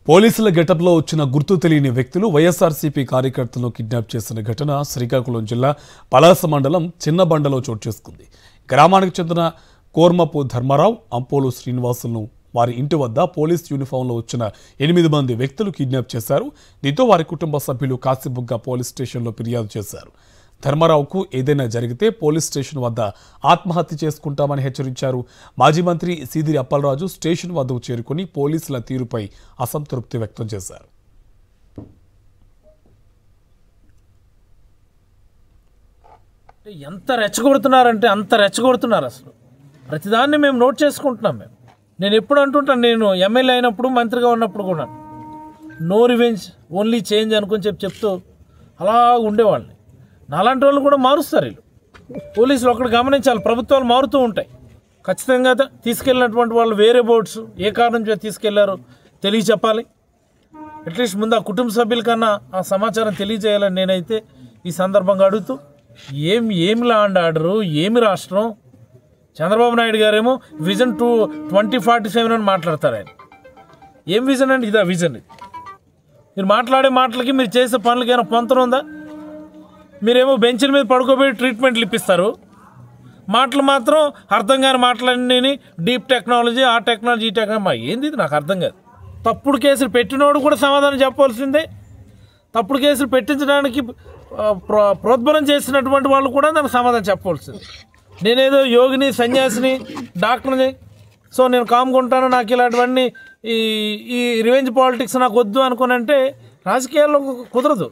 పోలీసుల గెటప్లో వచ్చిన గుర్తు తెలియని వ్యక్తులు వైఎస్ఆర్సీపీ కార్యకర్తలను కిడ్నాప్ చేసిన ఘటన శ్రీకాకుళం జిల్లా పలాస మండలం చిన్నబండలో చోటు చేసుకుంది. గ్రామానికి చెందిన కోర్మపు ధర్మారావు, అంపోలు శ్రీనివాసులను వారి ఇంటి వద్ద పోలీస్ యూనిఫామ్లో వచ్చిన 8 మంది వ్యక్తులు కిడ్నాప్ చేశారు. దీంతో వారి కుటుంబ సభ్యులు కాశీబుగ్గ పోలీస్ స్టేషన్లో ఫిర్యాదు చేశారు. ధర్మారావుకు ఏదైనా జరిగితే పోలీస్ స్టేషన్ వద్ద ఆత్మహత్య చేసుకుంటామని హెచ్చరించారు. మాజీ మంత్రి సీదిరి అప్పలరాజు స్టేషన్ వద్దకు చేరుకుని పోలీసుల తీరుపై అసంతృప్తి వ్యక్తం చేశారు. ఎంత రెచ్చగొడుతున్నారంటే అంత రెచ్చగొడుతున్నారు. అసలు ప్రతిదాన్ని మేము నోట్ చేసుకుంటున్నాం. నేను ఎప్పుడు అంటుంటాను, నేను ఎమ్మెల్యే అయినప్పుడు మంత్రిగా ఉన్నప్పుడు కూడా నో రివెంజ్ ఓన్లీ చేంజ్ అనుకుని చెప్తూ అలా ఉండేవాళ్ళని. నాలాంటి వాళ్ళు కూడా మారుస్తారు వీళ్ళు. పోలీసులు ఒకటి గమనించాలి, ప్రభుత్వాలు మారుతూ ఉంటాయి. ఖచ్చితంగా తీసుకెళ్ళినటువంటి వాళ్ళు వేరే బోర్డ్స్ ఏ కారణం చేత తీసుకెళ్లారో తెలియచెప్పాలి. అట్లీస్ట్ ముందు ఆ కుటుంబ సభ్యుల కన్నా ఆ సమాచారం తెలియజేయాలని నేనైతే ఈ సందర్భంగా అడుగుతూ, ఏమి లా అండ్ ఆర్డరు, ఏమి రాష్ట్రం. చంద్రబాబు నాయుడు గారేమో విజన్ 2047 అని మాట్లాడతారు. ఆయన ఏం విజన్ అండి? ఇదా విజన్? మీరు మాట్లాడే మాటలకి మీరు చేసే పనులకి ఏమైనా పొంతన ఉందా? మీరేమో బెంచ్ల మీద పడుకోబెట్టి ట్రీట్మెంట్లు ఇప్పిస్తారు. మాటలు మాత్రం అర్థం కాని మాటలన్నీ డీప్ టెక్నాలజీ, ఆ టెక్నాలజీ, ఈ టెక్నాలజీ. ఏంది ఇది? నాకు అర్థం కాదు. తప్పుడు కేసులు పెట్టినోడు కూడా సమాధానం చెప్పవలసిందే. తప్పుడు కేసులు పెట్టించడానికి ప్రోద్బలం చేసినటువంటి వాళ్ళు కూడా నాకు సమాధానం చెప్పవలసింది. నేనేదో యోగిని, సన్యాసిని, డాక్టర్ని, సో నేను కామ్కుంటాను, నాకు ఇలాంటివన్నీ ఈ రివెంజ్ పాలిటిక్స్ నాకు వద్దు అనుకుని అంటే రాజకీయాల్లో కుదరదు.